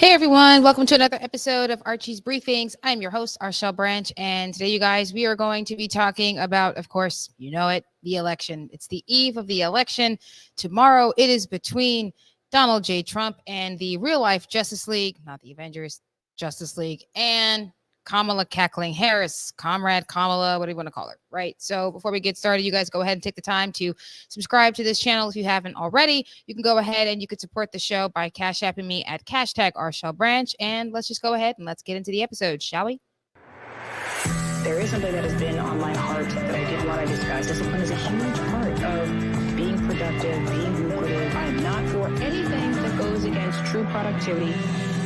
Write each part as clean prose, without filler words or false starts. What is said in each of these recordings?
Hey everyone, welcome to another episode of Archie's Briefings. I'm your host, Arshel Branch, and today, you guys, we are going to be talking about, of course, you know it, the election. It's the eve of the election. Tomorrow, it is between Donald J. Trump and the real life Justice League, not the Avengers, Justice League, and Kamala Cackling Harris, Comrade Kamala, what do you want to call her, right? So before we get started, you guys go ahead and take the time to subscribe to this channel if you haven't already. You can go ahead and you can support the show by cash apping me at #RShellBranch. And let's just go ahead and let's get into the episode, shall we? There is something that has been on my heart that I didn't want to discuss. Discipline is a huge part of being productive, being lucrative. I am not for anything that goes against true productivity,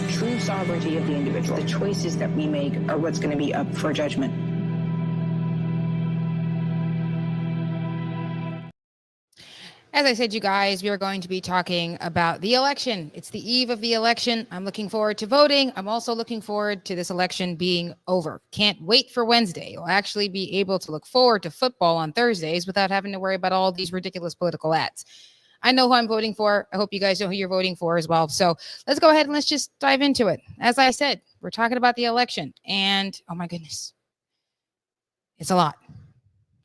true sovereignty of the individual. The choices that we make are what's going to be up for judgment. As I said, you guys, we are going to be talking about the election. It's the eve of the election. I'm looking forward to voting. I'm also looking forward to this election being over. Can't wait for Wednesday. You'll actually be able to look forward to football on Thursdays without having to worry about all these ridiculous political ads. I know who I'm voting for. I hope you guys know who you're voting for as well. So let's go ahead and let's just dive into it. As I said, we're talking about the election. And oh my goodness, it's a lot.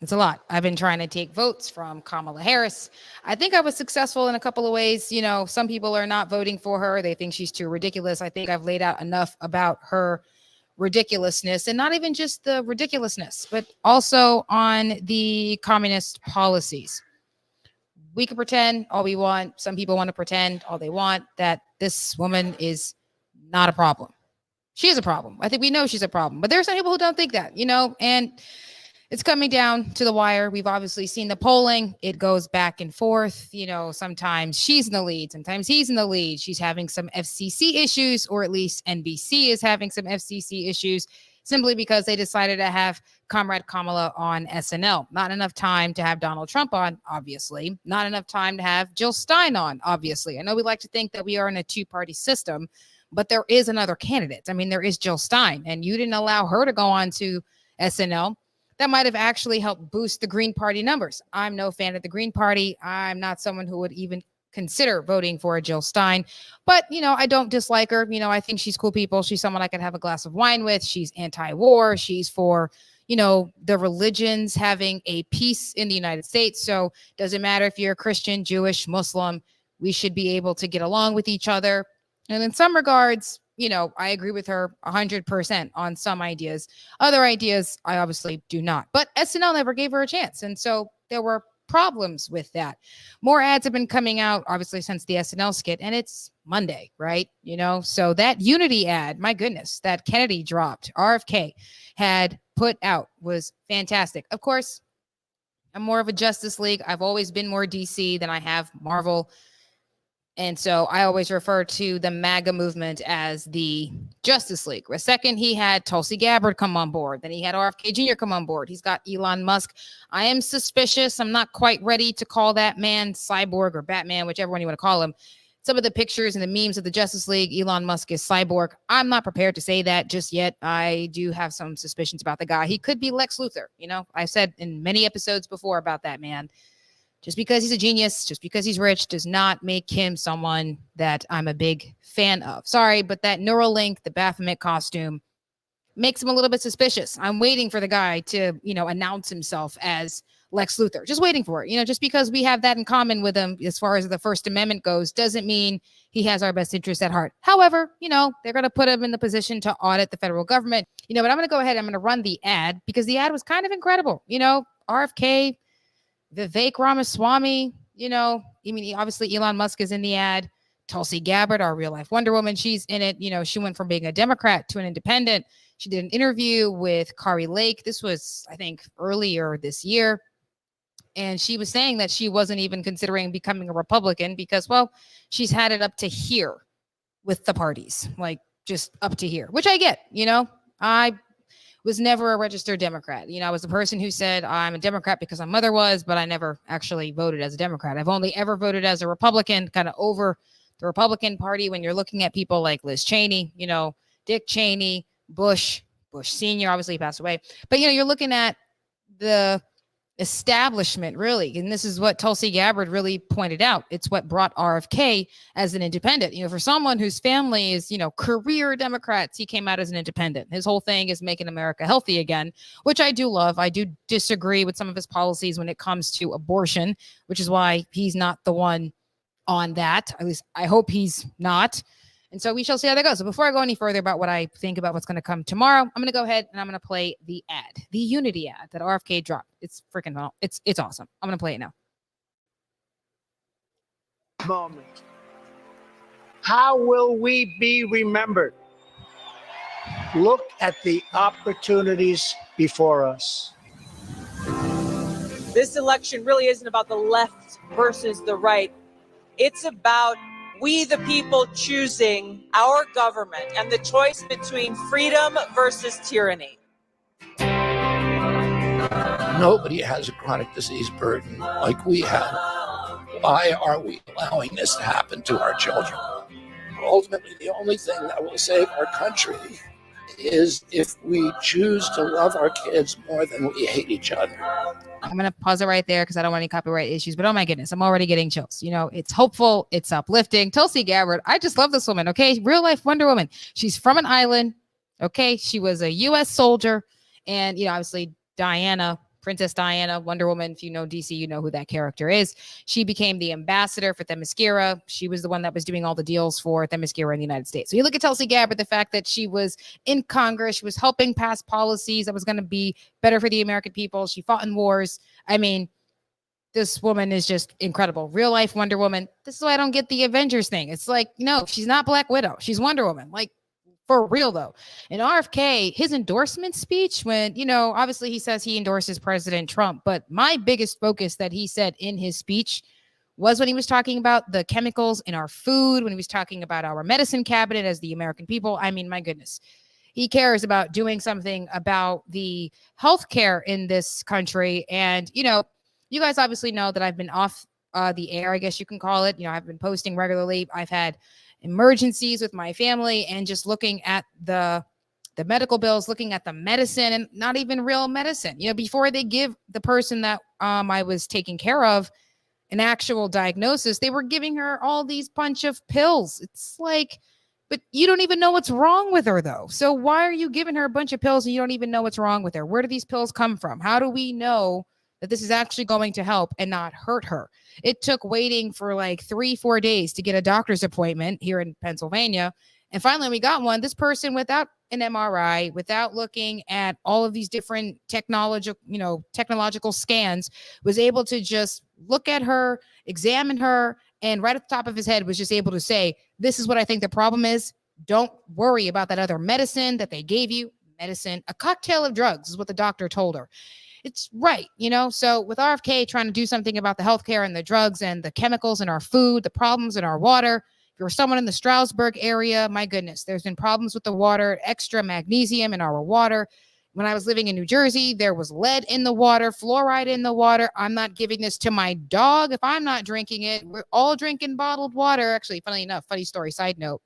It's a lot. I've been trying to take votes from Kamala Harris. I think I was successful in a couple of ways. You know, some people are not voting for her. They think she's too ridiculous. I think I've laid out enough about her ridiculousness, and not even just the ridiculousness, but also on the communist policies. We can pretend all we want. Some people want to pretend all they want that this woman is not a problem. She is a problem. I think we know she's a problem, but there are some people who don't think that, you know, and it's coming down to the wire. We've obviously seen the polling. It goes back and forth. You know, sometimes she's in the lead. Sometimes he's in the lead. She's having some FCC issues, or at least NBC is having some FCC issues, simply because they decided to have Comrade Kamala on SNL. Not enough time to have Donald Trump on, obviously. Not enough time to have Jill Stein on, obviously. I know we like to think that we are in a two-party system, but there is another candidate. I mean, there is Jill Stein, and you didn't allow her to go on to SNL. That might have actually helped boost the Green Party numbers. I'm no fan of the Green Party. I'm not someone who would even consider voting for a Jill Stein, but, you know, I don't dislike her. You know, I think she's cool people. She's someone I could have a glass of wine with. She's anti-war. She's for, you know, the religions having a peace in the United States. So doesn't matter if you're a Christian, Jewish, Muslim, we should be able to get along with each other. And in some regards, you know, I agree with her 100% on some ideas. Other ideas, I obviously do not. But SNL never gave her a chance. And so there were problems with that. More ads have been coming out, obviously, since the SNL skit. And it's Monday, right? You know, so that Unity ad, my goodness, that Kennedy dropped, RFK had put out was fantastic. Of course, I'm more of a Justice League. I've always been more DC than I have Marvel. And so I always refer to the MAGA movement as the Justice League. A second, he had Tulsi Gabbard come on board. Then he had RFK Jr. come on board. He's got Elon Musk. I am suspicious. I'm not quite ready to call that man Cyborg or Batman, whichever one you want to call him. Some of the pictures and the memes of the Justice League, Elon Musk is Cyborg. I'm not prepared to say that just yet. I do have some suspicions about the guy. He could be Lex Luthor. You know, I said in many episodes before about that man. Just because he's a genius, just because he's rich, does not make him someone that I'm a big fan of. Sorry, but that Neuralink, the Baphomet costume, makes him a little bit suspicious. I'm waiting for the guy to, you know, announce himself as Lex Luthor. Just waiting for it. You know, just because we have that in common with him as far as the First Amendment goes, doesn't mean he has our best interests at heart. However, you know, they're going to put him in the position to audit the federal government. You know, but I'm going to go ahead. I'm going to run the ad because the ad was kind of incredible. You know, RFK, Vivek Ramaswamy, you know, I mean, obviously Elon Musk is in the ad. Tulsi Gabbard, our real life Wonder Woman, she's in it. You know, she went from being a Democrat to an independent. She did an interview with Kari Lake. This was, I think, earlier this year. And she was saying that she wasn't even considering becoming a Republican because, well, she's had it up to here with the parties, like just up to here, which I get, you know, I was never a registered Democrat. You know, I was the person who said I'm a Democrat because my mother was, but I never actually voted as a Democrat. I've only ever voted as a Republican, kind of over the Republican Party when you're looking at people like Liz Cheney, you know, Dick Cheney, Bush Senior, obviously he passed away. But, you know, you're looking at the establishment, really. And this is what Tulsi Gabbard really pointed out. It's what brought RFK as an independent. For someone whose family is, career Democrats, he came out as an independent. His whole thing is making America healthy again, which I do love. I do disagree with some of his policies when it comes to abortion, which is why he's not the one on that. At least I hope he's not. And so we shall see how that goes. So before I go any further about what I think about what's going to come tomorrow, I'm going to go ahead and I'm going to play the ad, the Unity ad that RFK dropped. It's freaking well. It's awesome. I'm going to play it now. Moment. How will we be remembered? Look at the opportunities before us. This election really isn't about the left versus the right. It's about we, the people, choosing our government and the choice between freedom versus tyranny. Nobody has a chronic disease burden like we have. Why are we allowing this to happen to our children? Ultimately, the only thing that will save our country is if we choose to love our kids more than we hate each other. I'm going to pause it right there because I don't want any copyright issues, but oh my goodness, I'm already getting chills. It's hopeful. It's uplifting. Tulsi Gabbard, I just love this woman. Okay. Real life Wonder Woman. She's from an island. Okay. She was a U.S. soldier. And, obviously Princess Diana, Wonder Woman. If you know DC, you know who that character is. She became the ambassador for Themyscira. She was the one that was doing all the deals for Themyscira in the United States. So you look at Tulsi Gabbard, the fact that she was in Congress, she was helping pass policies that was going to be better for the American people. She fought in wars. I mean, this woman is just incredible. Real life Wonder Woman. This is why I don't get the Avengers thing. It's like, no, she's not Black Widow. She's Wonder Woman. Like, for real, though. And RFK, his endorsement speech, when, obviously he says he endorses President Trump, but my biggest focus that he said in his speech was when he was talking about the chemicals in our food, when he was talking about our medicine cabinet as the American people. I mean, my goodness. He cares about doing something about the healthcare in this country. And, you guys obviously know that I've been off the air, I guess you can call it. I've been posting regularly. I've had emergencies with my family and just looking at the medical bills, looking at the medicine and not even real medicine. Before they give the person that I was taking care of an actual diagnosis, they were giving her all these bunch of pills. It's like, but you don't even know what's wrong with her though. So why are you giving her a bunch of pills and you don't even know what's wrong with her? Where do these pills come from? How do we know that this is actually going to help and not hurt her? It took waiting for like 3-4 days to get a doctor's appointment here in Pennsylvania. And finally, we got one. This person, without an MRI, without looking at all of these different technological scans, was able to just look at her, examine her, and right at the top of his head was just able to say, this is what I think the problem is. Don't worry about that other medicine that they gave you. Medicine, a cocktail of drugs is what the doctor told her. It's right, so with RFK trying to do something about the healthcare and the drugs and the chemicals in our food, the problems in our water. If you're someone in the Stroudsburg area, my goodness, there's been problems with the water, extra magnesium in our water. When I was living in New Jersey, there was lead in the water, fluoride in the water. I'm not giving this to my dog if I'm not drinking it. We're all drinking bottled water. Actually, funnily enough, funny story, side note.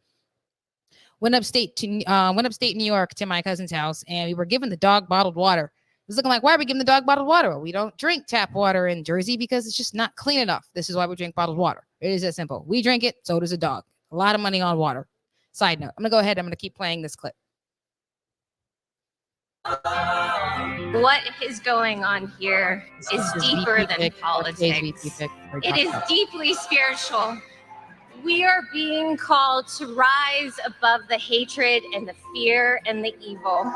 Went upstate New York to my cousin's house, and we were giving the dog bottled water. It was looking like, why are we giving the dog bottled water? Well, we don't drink tap water in Jersey because it's just not clean enough. This is why we drink bottled water. It is that simple. We drink it, so does a dog. A lot of money on water. Side note, I'm going to go ahead. I'm going to keep playing this clip. What is going on here is deeper than politics. It is deeply spiritual. We are being called to rise above the hatred and the fear and the evil.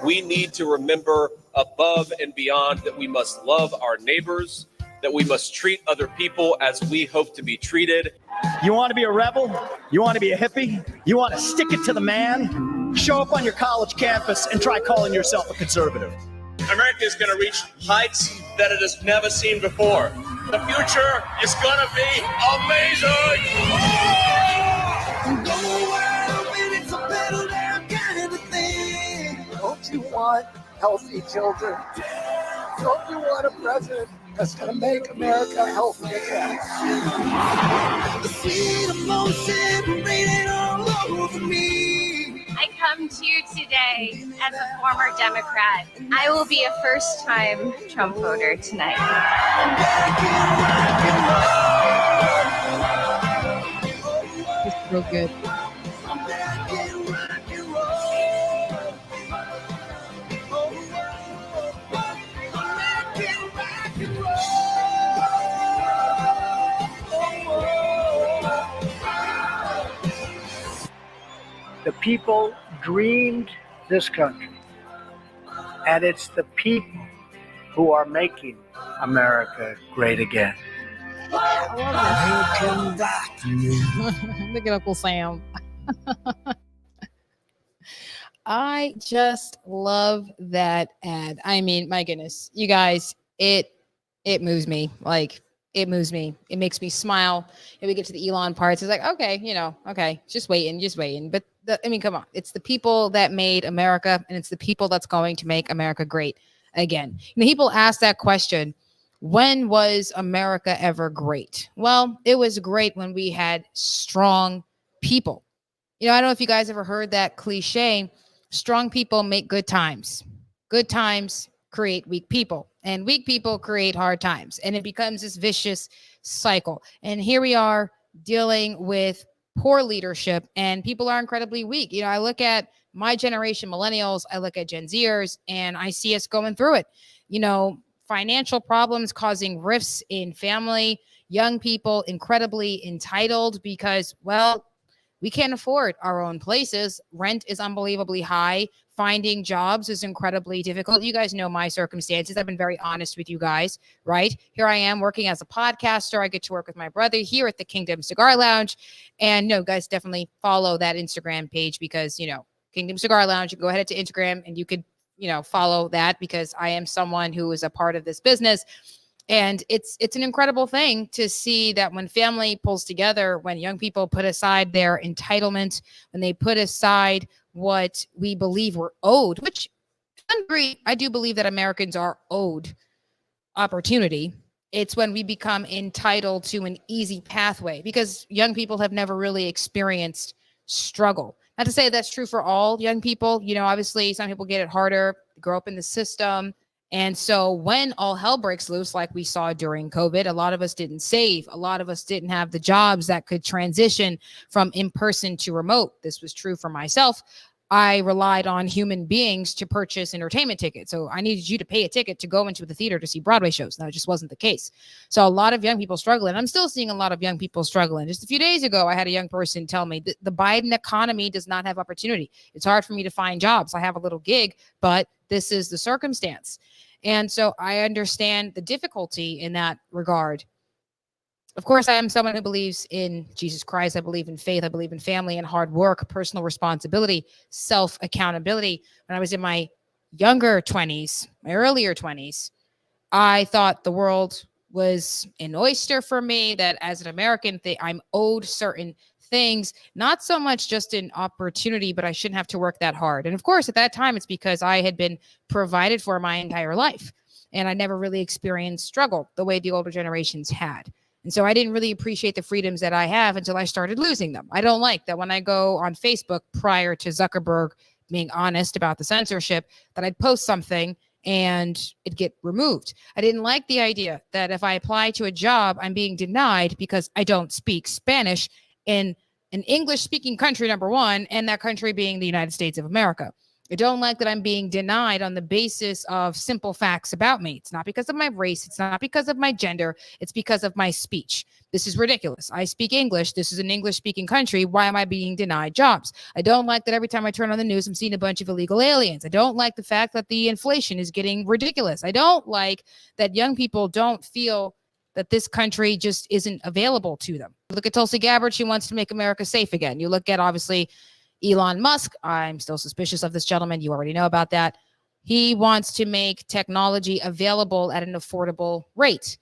We need to remember above and beyond that we must love our neighbors, that we must treat other people as we hope to be treated. You want to be a rebel? You want to be a hippie? You want to stick it to the man? Show up on your college campus and try calling yourself a conservative. America is going to reach heights that it has never seen before. The future is going to be amazing. Don't you want healthy children? Don't you want a president that's going to make America healthy again? I come to you today as a former Democrat. I will be a first-time Trump voter tonight. It's so good. The people dreamed this country, and it's the people who are making America great again. Look at Uncle Sam. I just love that ad. I mean, my goodness, you guys, it moves me. Like, it moves me. It makes me smile. And we get to the Elon parts. It's like, okay, okay, just waiting. But I mean, come on. It's the people that made America, and it's the people that's going to make America great again. People ask that question. When was America ever great? Well, it was great when we had strong people. I don't know if you guys ever heard that cliche, strong people make good times. Good times create weak people, and weak people create hard times. And it becomes this vicious cycle. And here we are dealing with poor leadership, and people are incredibly weak. I look at my generation, millennials, I look at Gen Zers, and I see us going through it. Financial problems causing rifts in family, young people incredibly entitled because, well, we can't afford our own places. Rent is unbelievably high. Finding jobs is incredibly difficult. You guys know my circumstances. I've been very honest with you guys, right? Here I am working as a podcaster. I get to work with my brother here at the Kingdom Cigar Lounge. And no, guys, definitely follow that Instagram page because, Kingdom Cigar Lounge, you can go ahead to Instagram and you could, follow that because I am someone who is a part of this business. And it's an incredible thing to see that when family pulls together, when young people put aside their entitlement, when they put aside what we believe we're owed, which to some degree, I do believe that Americans are owed opportunity. It's when we become entitled to an easy pathway because young people have never really experienced struggle. Not to say that's true for all young people. Obviously some people get it harder, grow up in the system. And so when all hell breaks loose, like we saw during COVID, a lot of us didn't save. A lot of us didn't have the jobs that could transition from in-person to remote. This was true for myself. I relied on human beings to purchase entertainment tickets. So I needed you to pay a ticket to go into the theater to see Broadway shows. That just wasn't the case. So a lot of young people struggling. I'm still seeing a lot of young people struggling. Just a few days ago, I had a young person tell me that the Biden economy does not have opportunity. It's hard for me to find jobs. I have a little gig, but this is the circumstance. And so I understand the difficulty in that regard. Of course, I am someone who believes in Jesus Christ. I believe in faith. I believe in family and hard work, personal responsibility, self-accountability. When I was in my younger 20s, my earlier 20s, I thought the world was an oyster for me, that as an American, I'm owed certain things, not so much just an opportunity, but I shouldn't have to work that hard. And of course, at that time, it's because I had been provided for my entire life. And I never really experienced struggle the way the older generations had. And so I didn't really appreciate the freedoms that I have until I started losing them. I don't like that when I go on Facebook prior to Zuckerberg being honest about the censorship, that I'd post something and it'd get removed. I didn't like the idea that if I apply to a job, I'm being denied because I don't speak Spanish in an English-speaking country, number one, and that country being the United States of America. I don't like that I'm being denied on the basis of simple facts about me. It's not because of my race. It's not because of my gender. It's because of my speech. This is ridiculous. I speak English. This is an English-speaking country. Why am I being denied jobs? I don't like that every time I turn on the news, I'm seeing a bunch of illegal aliens. I don't like the fact that the inflation is getting ridiculous. I don't like that young people don't feel that this country just isn't available to them. Look at Tulsi Gabbard. She wants to make America safe again. You look at, obviously, Elon Musk. I'm still suspicious of this gentleman. You already know about that. He wants to make technology available at an affordable rate.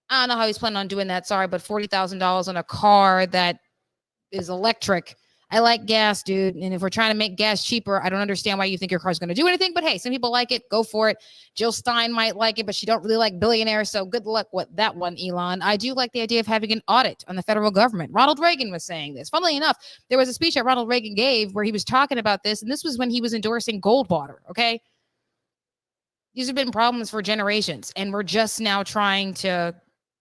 I don't know how he's planning on doing that. Sorry, but $40,000 on a car that is electric. I like gas, dude. And if we're trying to make gas cheaper, I don't understand why you think your car's going to do anything. But hey, some people like it. Go for it. Jill Stein might like it, but she don't really like billionaires. So good luck with that one, Elon. I do like the idea of having an audit on the federal government. Ronald Reagan was saying this. Funnily enough, there was a speech that Ronald Reagan gave where he was talking about this. And this was when he was endorsing Goldwater. Okay. These have been problems for generations. And we're just now trying to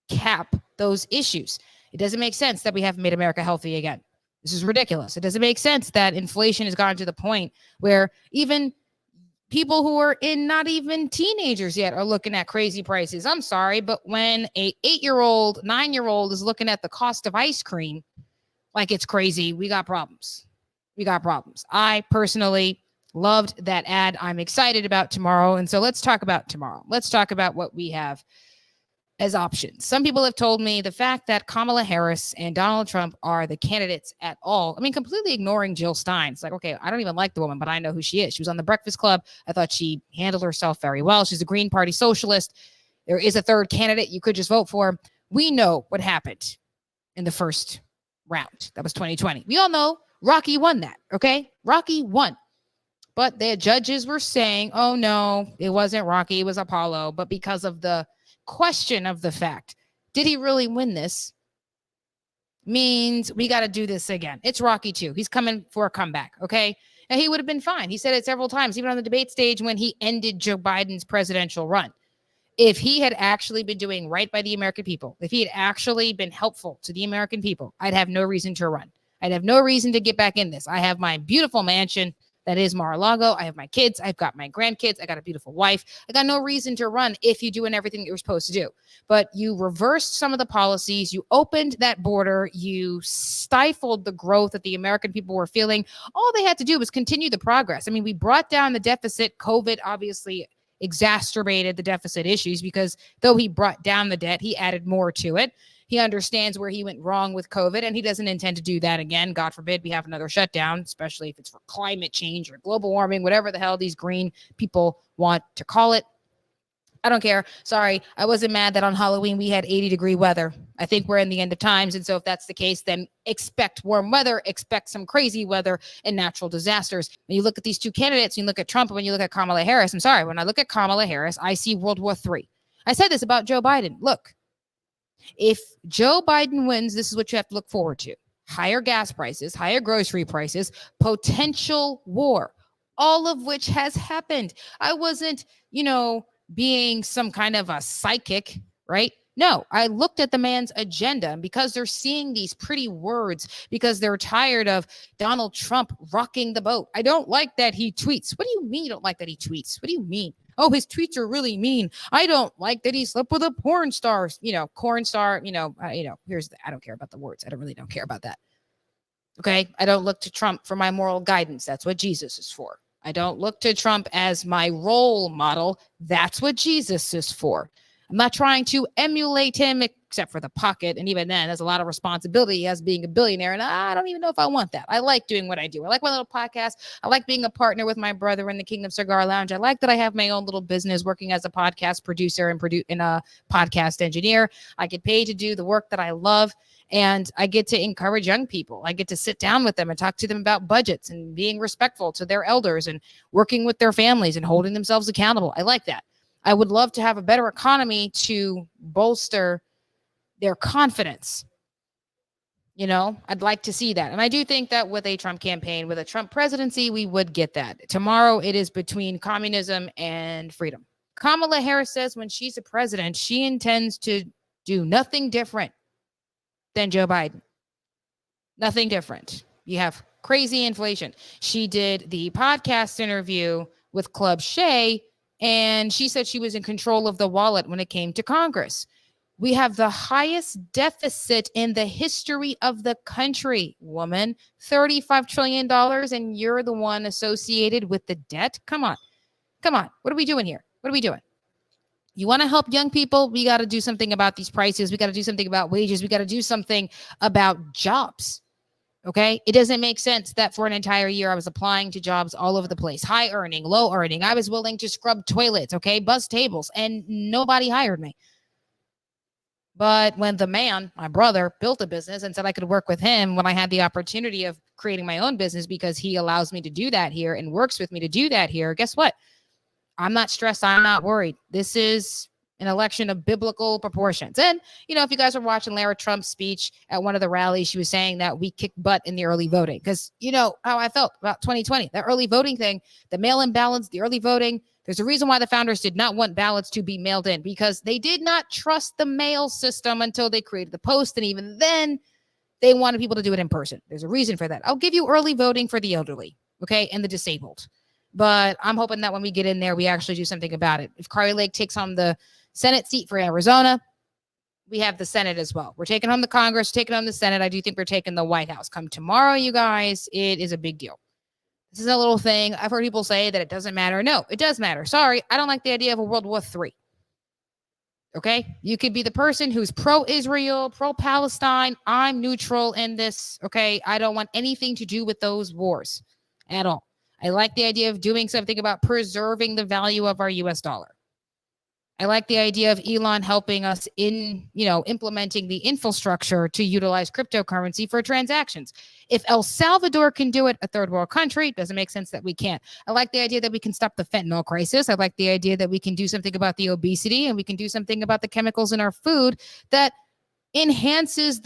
cap those issues. It doesn't make sense that we haven't made America healthy again. This is ridiculous. It doesn't make sense that inflation has gotten to the point where even people who are in not even teenagers yet are looking at crazy prices. I'm sorry, but when a 8-year-old, 9-year-old is looking at the cost of ice cream like it's crazy, we got problems. We got problems. I personally loved that ad. I'm excited about tomorrow. And so let's talk about tomorrow. Let's talk about what we have as options. Some people have told me the fact that Kamala Harris and Donald Trump are the candidates at all. I mean, completely ignoring Jill Stein. It's like, okay, I don't even like the woman, but I know who she is. She was on the Breakfast Club. I thought she handled herself very well. She's a Green Party socialist. There is a third candidate you could just vote for. We know what happened in the first round. That was 2020. We all know Rocky won that, okay? Rocky won. But the judges were saying, oh, no, it wasn't Rocky. It was Apollo. But because of the question of the fact, did he really win this, means we got to do this again. It's Rocky 2. He's coming for a comeback, okay? And he would have been fine. He said it several times, even on the debate stage when he ended Joe Biden's presidential run. If he had actually been doing right by the American people, if he had actually been helpful to the American people, I'd have no reason to run. I'd have no reason to get back in this. I have my beautiful mansion that is Mar-a-Lago. I have my kids. I've got my grandkids. I got a beautiful wife. I got no reason to run if you're doing everything that you're supposed to do. But you reversed some of the policies. You opened that border. You stifled the growth that the American people were feeling. All they had to do was continue the progress. I mean, we brought down the deficit. COVID obviously exacerbated the deficit issues because though he brought down the debt, he added more to it. He understands where he went wrong with COVID, and he doesn't intend to do that again. God forbid we have another shutdown, especially if it's for climate change or global warming, whatever the hell these green people want to call it. I don't care. Sorry, I wasn't mad that on Halloween we had 80-degree weather. I think we're in the end of times, and so if that's the case, then expect warm weather, expect some crazy weather and natural disasters. When you look at these two candidates, when you look at Trump and when you look at Kamala Harris, I'm sorry, when I look at Kamala Harris, I see World War III. I said this about Joe Biden. Look, if Joe Biden wins, this is what you have to look forward to. Higher gas prices, higher grocery prices, potential war, all of which has happened. I wasn't, being some kind of a psychic, right? No, I looked at the man's agenda, and because they're seeing these pretty words, because they're tired of Donald Trump rocking the boat. I don't like that he tweets. What do you mean you don't like that he tweets? What do you mean? Oh, his tweets are really mean. I don't like that he slept with a porn star, corn star, I don't care about the words. I don't care about that. Okay. I don't look to Trump for my moral guidance. That's what Jesus is for. I don't look to Trump as my role model. That's what Jesus is for. I'm not trying to emulate him except for the pocket. And even then, there's a lot of responsibility as being a billionaire. And I don't even know if I want that. I like doing what I do. I like my little podcast. I like being a partner with my brother in the Kingdom Cigar Lounge. I like that I have my own little business working as a podcast producer and a podcast engineer. I get paid to do the work that I love. And I get to encourage young people. I get to sit down with them and talk to them about budgets and being respectful to their elders and working with their families and holding themselves accountable. I like that. I would love to have a better economy to bolster their confidence. I'd like to see that. And I do think that with a Trump campaign, with a Trump presidency, we would get that. Tomorrow, it is between communism and freedom. Kamala Harris says when she's a president, she intends to do nothing different than Joe Biden. Nothing different. You have crazy inflation. She did the podcast interview with Club Shay, and she said she was in control of the wallet when it came to Congress. We have the highest deficit in the history of the country, woman. $35 trillion, and you're the one associated with the debt? Come on. What are we doing here? What are we doing? You want to help young people? We got to do something about these prices. We got to do something about wages. We got to do something about jobs. Okay. It doesn't make sense that for an entire year, I was applying to jobs all over the place, high earning, low earning. I was willing to scrub toilets, okay, bus tables, and nobody hired me. But when the man, my brother, built a business and said I could work with him when I had the opportunity of creating my own business because he allows me to do that here and works with me to do that here, guess what? I'm not stressed. I'm not worried. This is an election of biblical proportions. And, if you guys were watching Lara Trump's speech at one of the rallies, she was saying that we kicked butt in the early voting because you know how I felt about 2020, that early voting thing, the mail-in ballots, the early voting. There's a reason why the founders did not want ballots to be mailed in because they did not trust the mail system until they created the post. And even then, they wanted people to do it in person. There's a reason for that. I'll give you early voting for the elderly, okay, and the disabled. But I'm hoping that when we get in there, we actually do something about it. If Kari Lake takes home the Senate seat for Arizona, we have the Senate as well. We're taking home the Congress, taking home the Senate. I do think we're taking the White House. Come tomorrow, you guys, it is a big deal. This is a little thing. I've heard people say that it doesn't matter. No, it does matter. Sorry, I don't like the idea of a World War III. Okay? You could be the person who's pro-Israel, pro-Palestine. I'm neutral in this. Okay? I don't want anything to do with those wars at all. I like the idea of doing something about preserving the value of our US dollar. I like the idea of Elon helping us in, implementing the infrastructure to utilize cryptocurrency for transactions. If El Salvador can do it, a third world country, it doesn't make sense that we can't. I like the idea that we can stop the fentanyl crisis. I like the idea that we can do something about the obesity and we can do something about the chemicals in our food that enhances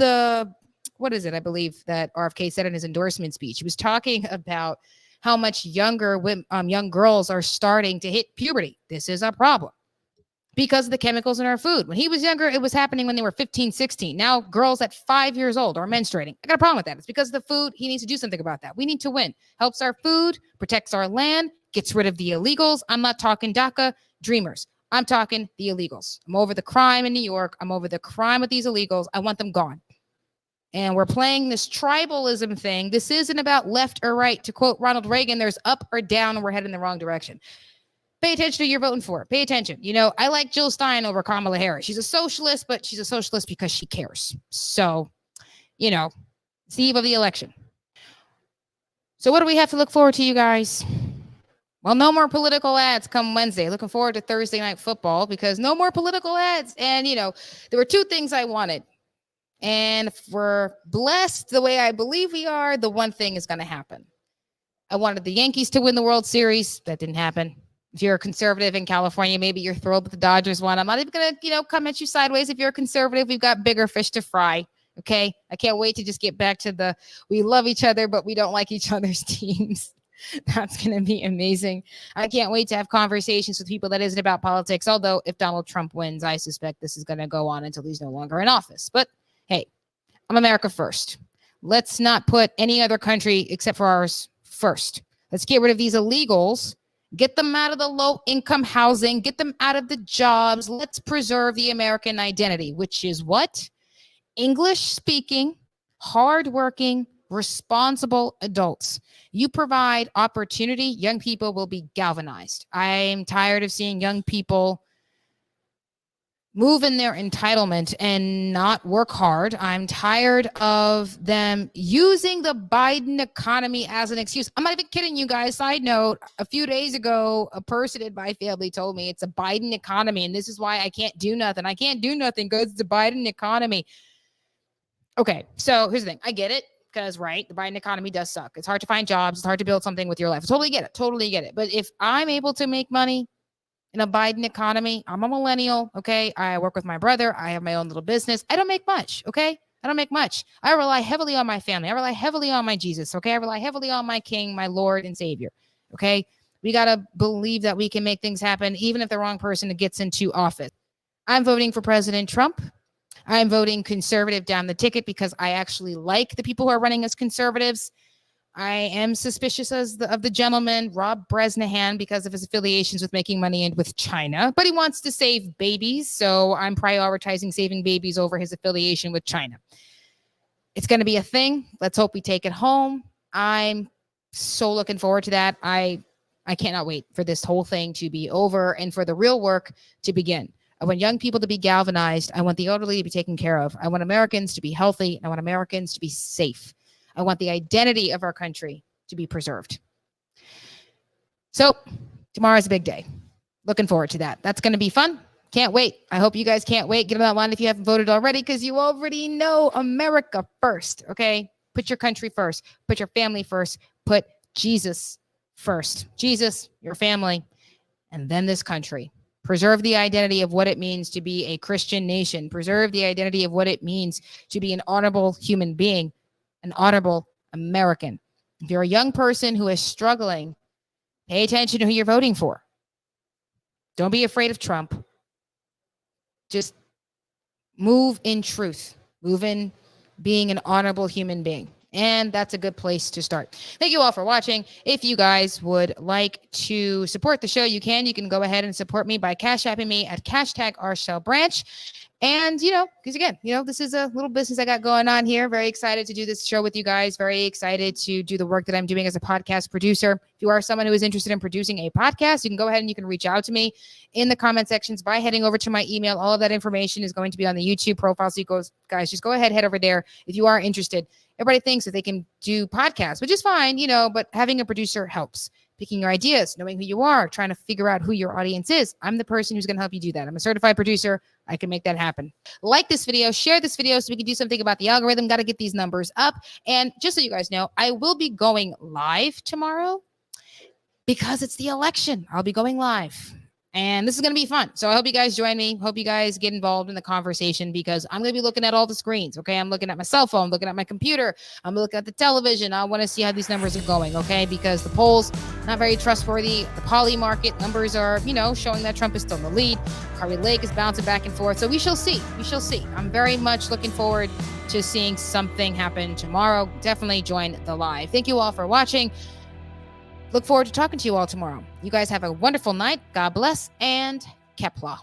what is it? I believe that RFK said in his endorsement speech. He was talking about how much younger young girls are starting to hit puberty. This is a problem because of the chemicals in our food. When he was younger, it was happening when they were 15, 16. Now girls at 5 years old are menstruating. I got a problem with that. It's because of the food. He needs to do something about that. We need to win. Helps our food, protects our land, gets rid of the illegals. I'm not talking DACA dreamers. I'm talking the illegals. I'm over the crime in New York. I'm over the crime with these illegals. I want them gone. And we're playing this tribalism thing. This isn't about left or right. To quote Ronald Reagan, there's up or down and we're heading in the wrong direction. Pay attention to who you're voting for. Pay attention. I like Jill Stein over Kamala Harris. She's a socialist, but she's a socialist because she cares. So, it's the eve of the election. So what do we have to look forward to, you guys? Well, no more political ads come Wednesday. Looking forward to Thursday night football because no more political ads. And, there were two things I wanted. And if we're blessed the way I believe we are, the one thing is going to happen. I wanted the Yankees to win the World Series. That didn't happen. If you're a conservative in California, maybe you're thrilled that the Dodgers won. I'm not even going to, come at you sideways. If you're a conservative, we've got bigger fish to fry. Okay. I can't wait to just get back to we love each other, but we don't like each other's teams. That's going to be amazing. I can't wait to have conversations with people that isn't about politics. Although if Donald Trump wins, I suspect this is going to go on until he's no longer in office. But hey, I'm America first. Let's not put any other country except for ours first. Let's get rid of these illegals. Get them out of the low-income housing. Get them out of the jobs. Let's preserve the American identity, which is what? English-speaking, hardworking, responsible adults. You provide opportunity, young people will be galvanized. I'm tired of seeing young people move in their entitlement and not work hard. I'm tired of them using the Biden economy as an excuse. I'm not even kidding you guys. Side note, a few days ago, a person in my family told me it's a Biden economy and this is why I can't do nothing. I can't do nothing because it's a Biden economy. Okay, so here's the thing. I get it because, right, the Biden economy does suck. It's hard to find jobs. It's hard to build something with your life. I totally get it. But if I'm able to make money in a Biden economy, I'm a millennial, okay? I work with my brother. I have my own little business. I don't make much, okay? I don't make much. I rely heavily on my family. I rely heavily on my Jesus, okay? I rely heavily on my King, my Lord and Savior, okay? We got to believe that we can make things happen even if the wrong person gets into office. I'm voting for President Trump. I'm voting conservative down the ticket because I actually like the people who are running as conservatives. I am suspicious of the gentleman, Rob Bresnahan, because of his affiliations with making money with China, but he wants to save babies. So I'm prioritizing saving babies over his affiliation with China. It's going to be a thing. Let's hope we take it home. I'm so looking forward to that. I cannot wait for this whole thing to be over and for the real work to begin. I want young people to be galvanized. I want the elderly to be taken care of. I want Americans to be healthy. And I want Americans to be safe. I want the identity of our country to be preserved. So tomorrow's a big day. Looking forward to that. That's going to be fun. Can't wait. I hope you guys can't wait. Get on that line if you haven't voted already, because you already know America first, okay? Put your country first. Put your family first. Put Jesus first. Jesus, your family, and then this country. Preserve the identity of what it means to be a Christian nation. Preserve the identity of what it means to be an honorable human being, an honorable American. If you're a young person who is struggling, pay attention to who you're voting for. Don't be afraid of Trump. Just move in truth. Move in being an honorable human being. And that's a good place to start. Thank you all for watching. If you guys would like to support the show, you can. You can go ahead and support me by Cash Apping me at #RShellBranch. And, because again, this is a little business I got going on here. Very excited to do this show with you guys. Very excited to do the work that I'm doing as a podcast producer. If you are someone who is interested in producing a podcast, you can go ahead and you can reach out to me in the comment sections by heading over to my email. All of that information is going to be on the YouTube profile. So guys, just go ahead, head over there if you are interested. Everybody thinks that they can do podcasts, which is fine, but having a producer helps. Picking your ideas, knowing who you are, trying to figure out who your audience is. I'm the person who's going to help you do that. I'm a certified producer. I can make that happen. Like this video, share this video so we can do something about the algorithm. Got to get these numbers up. And just so you guys know, I will be going live tomorrow because it's the election. I'll be going live. And this is going to be fun. So I hope you guys join me. Hope you guys get involved in the conversation because I'm going to be looking at all the screens. Okay. I'm looking at my cell phone, looking at my computer. I'm looking at the television. I want to see how these numbers are going. Okay. Because the polls, not very trustworthy. The poly market numbers are, showing that Trump is still in the lead. Kari Lake is bouncing back and forth. So we shall see. We shall see. I'm very much looking forward to seeing something happen tomorrow. Definitely join the live. Thank you all for watching. Look forward to talking to you all tomorrow. You guys have a wonderful night. God bless and Kepler.